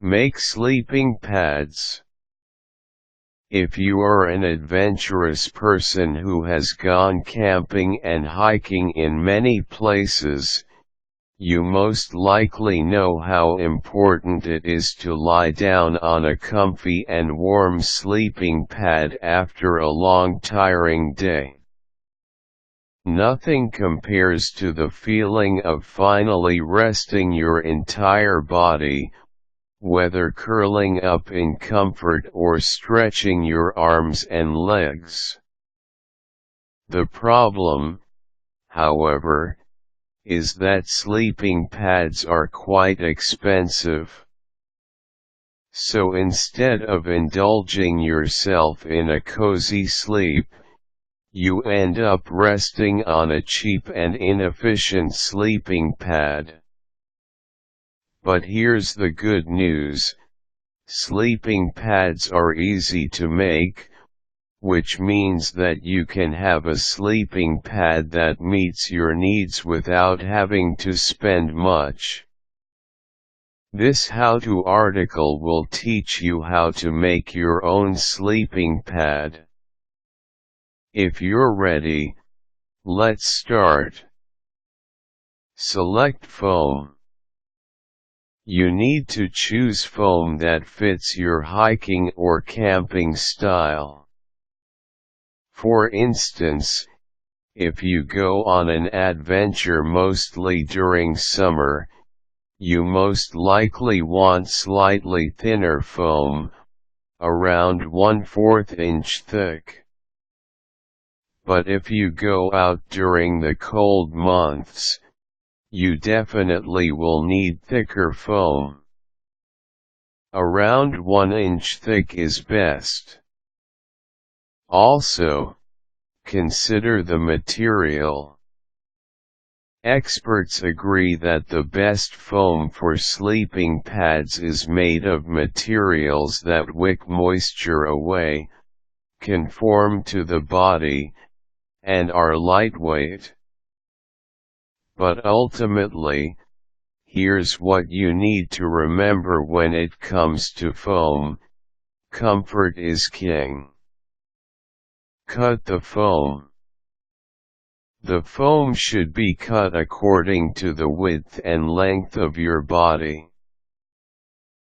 Make sleeping pads. If you are an adventurous person who has gone camping and hiking in many places, you most likely know how important it is to lie down on a comfy and warm sleeping pad after a long tiring day. Nothing compares to the feeling of finally resting your entire body, whether curling up in comfort or stretching your arms and legs. The problem, however, is that sleeping pads are quite expensive. So instead of indulging yourself in a cozy sleep, you end up resting on a cheap and inefficient sleeping pad. But here's the good news: sleeping pads are easy to make, which means that you can have a sleeping pad that meets your needs without having to spend much. This how-to article will teach you how to make your own sleeping pad. If you're ready, let's start. Select foam. You need to choose foam that fits your hiking or camping style. For instance, if you go on an adventure mostly during summer, you most likely want slightly thinner foam, around 1/4 inch thick. But if you go out during the cold months, you definitely will need thicker foam. Around 1 inch thick is best. Also, consider the material. Experts agree that the best foam for sleeping pads is made of materials that wick moisture away, conform to the body, and are lightweight. But ultimately, here's what you need to remember when it comes to foam: comfort is king. Cut the foam. The foam should be cut according to the width and length of your body.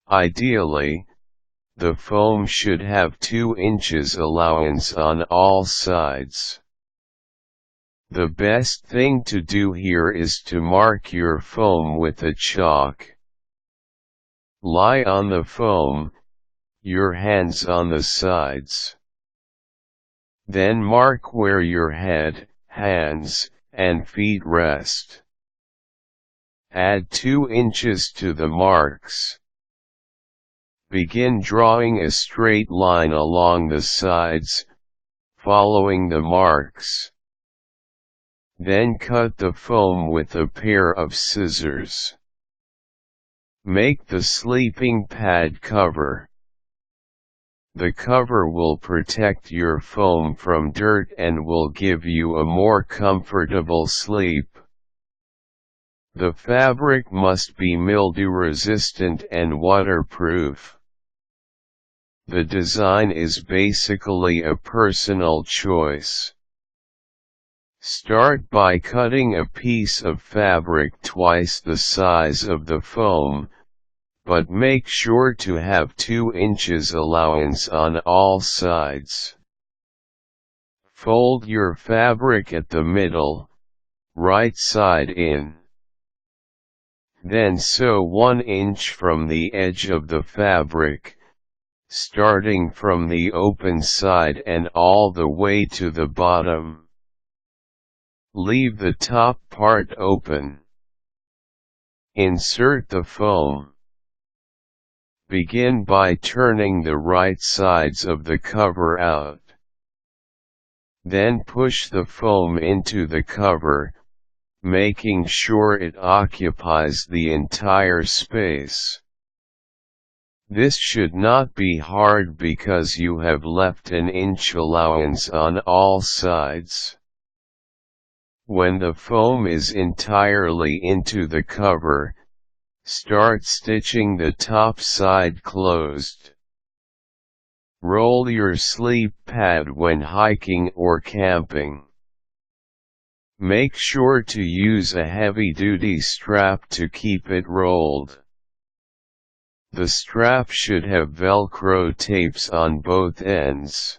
Ideally, the foam should have 2 inches allowance on all sides. The best thing to do here is to mark your foam with a chalk. Lie on the foam, your hands on the sides. Then mark where your head, hands, and feet rest. Add 2 inches to the marks. Begin drawing a straight line along the sides, following the marks. Then cut the foam with a pair of scissors. Make the sleeping pad cover. The cover will protect your foam from dirt and will give you a more comfortable sleep. The fabric must be mildew-resistant and waterproof. The design is basically a personal choice. Start by cutting a piece of fabric twice the size of the foam, but make sure to have 2 inches allowance on all sides. Fold your fabric at the middle, right side in. Then sew 1 inch from the edge of the fabric, starting from the open side and all the way to the bottom. Leave the top part open. Insert the foam. Begin by turning the right sides of the cover out. Then push the foam into the cover, making sure it occupies the entire space. This should not be hard because you have left an inch allowance on all sides. When the foam is entirely into the cover, Start stitching the top side closed. Roll your sleep pad when hiking or camping. Make sure to use a heavy-duty strap to keep it rolled. The strap should have Velcro tapes on both ends.